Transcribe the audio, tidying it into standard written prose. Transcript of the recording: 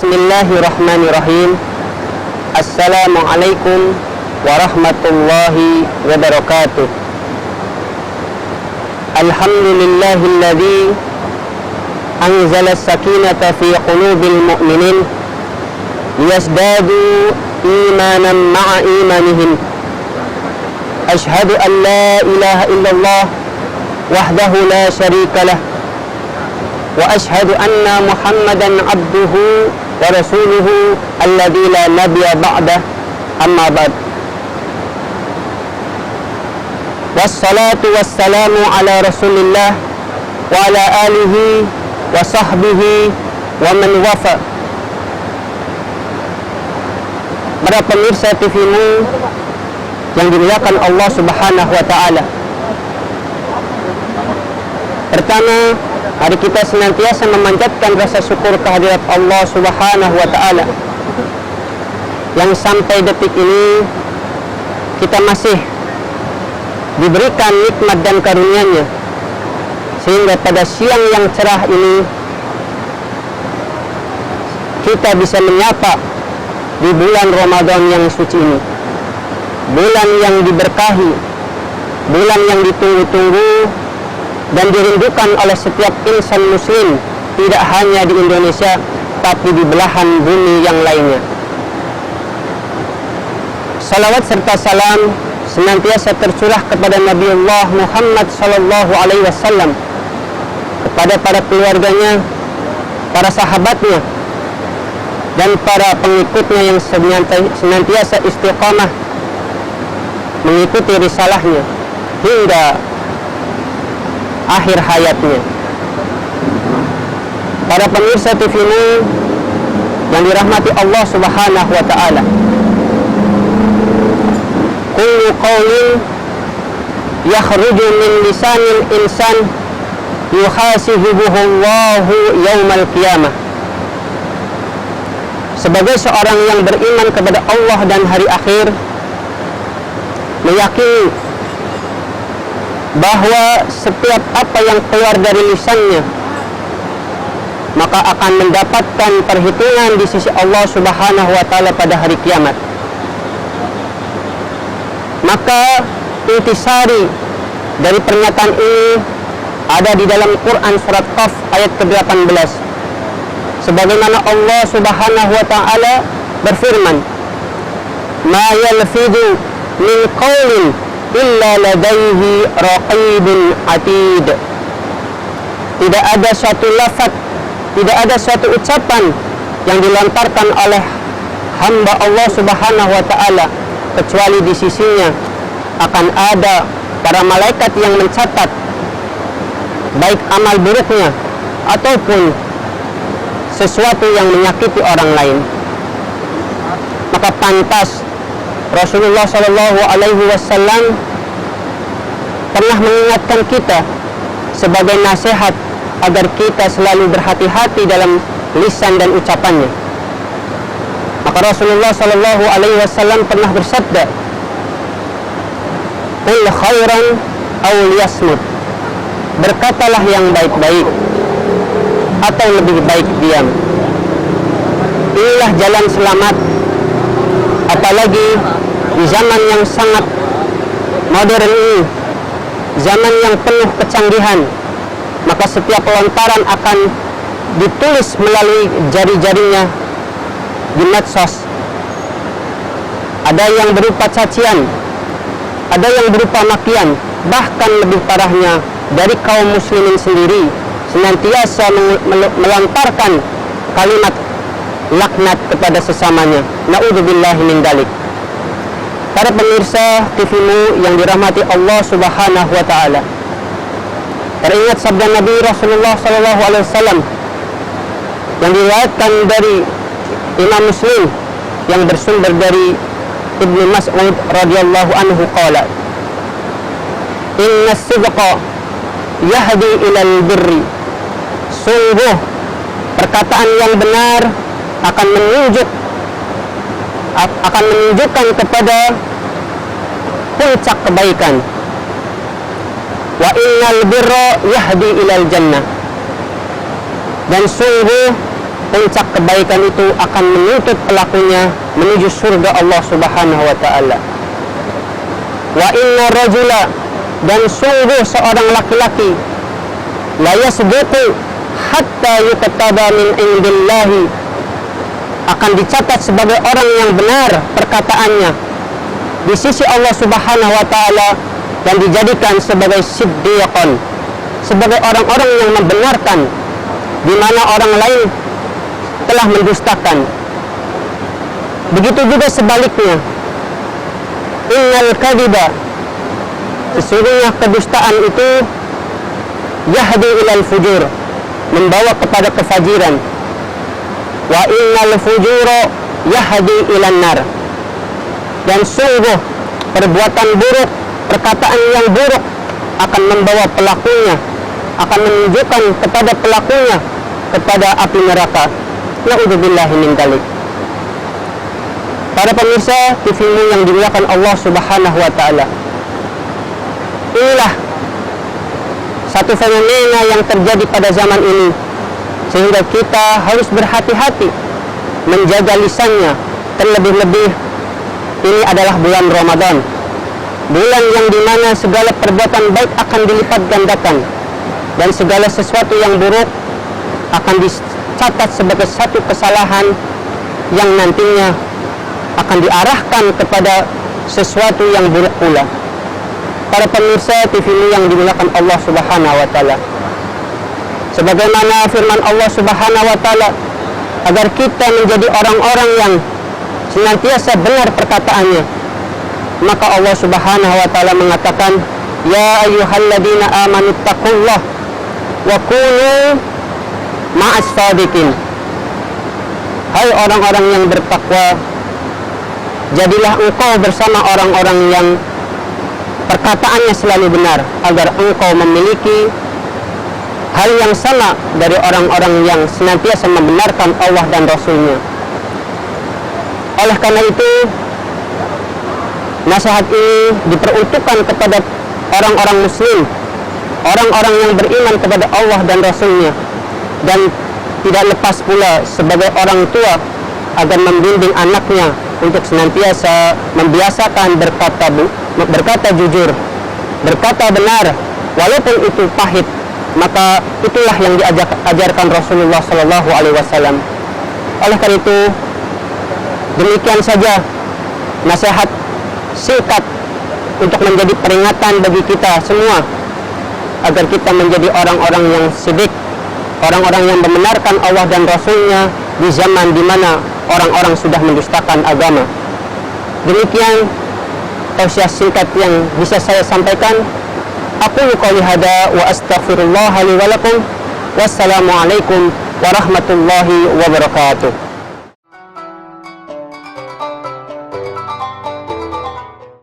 Bismillahirrahmanirrahim. Assalamualaikum warahmatullahi wabarakatuh. Alhamdulillahilladzi anzala as-sakinata fi qulubil mu'minin liyazdadu imanan ma'a imanihim. Ashhadu an la ilaha illallah wahdahu la syarika lah wa ashhadu anna Muhammadan abduhu wa rasuluhu alladzi la nabiyya ba'dah, amma ba'd. Wassalatu wassalamu ala rasulillah wa ala alihi wa sahbihi wa man wafa. Para pemirsa TV-Mu yang dimuliakan Allah Subhanahu wa taala. Pertama, mari kita senantiasa memanjatkan rasa syukur kehadirat Allah Subhanahu wa taala yang sampai detik ini kita masih diberikan nikmat dan karunia-Nya, sehingga pada siang yang cerah ini kita bisa menyapa di bulan Ramadan yang suci ini, bulan yang diberkahi, bulan yang ditunggu-tunggu dan dirindukan oleh setiap insan muslim, tidak hanya di Indonesia tapi di belahan bumi yang lainnya. Salawat serta salam senantiasa tercurah kepada Nabiullah Muhammad sallallahu alaihi wasallam, kepada para keluarganya, para sahabatnya, dan para pengikutnya yang senantiasa istiqamah mengikuti risalahnya hingga akhir hayatnya. Para pemirsa TV-Mu yang dirahmati Allah Subhanahu wa taala, kullu qawlin yakhruju min lisanil insan yuhasibuhu Allahu yaumal qiyamah. Sebagai seorang yang beriman kepada Allah dan hari akhir, meyakini bahwa setiap apa yang keluar dari lisannya maka akan mendapatkan perhitungan di sisi Allah Subhanahu wa taala pada hari kiamat. Maka intisari dari pernyataan ini ada di dalam Quran surat Qaf ayat ke-18, sebagaimana Allah Subhanahu wa taala berfirman, ma yalfidu min qawlin illa ladaihi raqibun atid. Tidak ada suatu lafaz, tidak ada suatu ucapan yang dilontarkan oleh hamba Allah Subhanahu wa taala kecuali di sisinya akan ada para malaikat yang mencatat baik amal buruknya ataupun sesuatu yang menyakiti orang lain. Maka pantas Rasulullah Shallallahu Alaihi Wasallam pernah mengingatkan kita sebagai nasihat agar kita selalu berhati-hati dalam lisan dan ucapannya. Maka Rasulullah Shallallahu Alaihi Wasallam pernah bersabda, "Qul khairan aw liyasmut." Berkatalah yang baik-baik atau lebih baik diam. Inilah jalan selamat, apalagi di zaman yang sangat modern ini, zaman yang penuh kecanggihan, maka setiap lontaran akan ditulis melalui jari-jarinya di medsos. Ada yang berupa cacian, ada yang berupa makian, bahkan lebih parahnya dari kaum muslimin sendiri senantiasa melontarkan kalimat laknat kepada sesamanya. Na'udzubillahi min dzalik. Para pemirsa TV-Mu yang dirahmati Allah Subhanahu wa taala, teringat sabda Nabi Rasulullah sallallahu alaihi wasallam yang diriwayatkan dari Imam Muslim yang bersumber dari Ibnu Mas'ud radhiyallahu anhu qala, inna sidqa yahdi ilal birri. Sungguh perkataan yang benar akan menunjukkan kepada puncak kebaikan. Wa innal birra yahdi ilal jannah. Dan sungguh puncak kebaikan itu akan menuntut pelakunya menuju surga Allah Subhanahu wa taala. Wa inna rajula, dan sungguh seorang laki-laki, la yasbiqu hatta yuktaba min indillahi, akan dicatat sebagai orang yang benar perkataannya di sisi Allah Subhanahu wa taala dan dijadikan sebagai siddiqan, sebagai orang-orang yang membenarkan di mana orang lain telah mendustakan. Begitu juga sebaliknya, innal kadhiba, sesungguhnya kedustaan itu yahdi ilal fujur, membawa kepada kefajiran. Wa innal fujura yahdi ilan nar, dan sungguh perbuatan buruk, perkataan yang buruk akan membawa pelakunya, akan menunjukkan kepada pelakunya kepada api neraka. Na'udzubillahi min dzalik. Para pemirsa TV-mu yang dimuliakan Allah Subhanahu wa taala, inilah satu fenomena yang terjadi pada zaman ini, sehingga kita harus berhati-hati menjaga lisannya. Terlebih-lebih ini adalah bulan Ramadan, bulan yang dimana segala perbuatan baik akan dilipat gandakan dan segala sesuatu yang buruk akan dicatat sebagai satu kesalahan yang nantinya akan diarahkan kepada sesuatu yang buruk pula. Para pemirsa TV-mu yang dimuliakan Allah Subhanahu wa taala, sebagaimana firman Allah Subhanahu wa taala, agar kita menjadi orang-orang yang senantiasa benar perkataannya, maka Allah Subhanahu wa taala mengatakan, ya ayyuhalladzina amanu taqullaha wa kunu ma'as shadiqin. Hai orang-orang yang bertakwa, jadilah engkau bersama orang-orang yang perkataannya selalu benar, agar engkau memiliki hal yang sama dari orang-orang yang senantiasa membenarkan Allah dan Rasul-Nya. Oleh karena itu, nasihat ini diperuntukkan kepada orang-orang muslim, orang-orang yang beriman kepada Allah dan Rasul-Nya, dan tidak lepas pula sebagai orang tua agar membimbing anaknya untuk senantiasa membiasakan berkata jujur, berkata benar, walaupun itu pahit. Maka itulah yang diajarkan Rasulullah Shallallahu Alaihi Wasallam. Oleh karena itu, demikian saja nasihat singkat untuk menjadi peringatan bagi kita semua, agar kita menjadi orang-orang yang siddiq, orang-orang yang membenarkan Allah dan Rasul-Nya di zaman di mana orang-orang sudah mendustakan agama. Demikian tausiah singkat yang bisa saya sampaikan. Aku qouli hada wa astaghfirullah li wa lakum. Wassalamualaikum warahmatullahi wabarakatuh.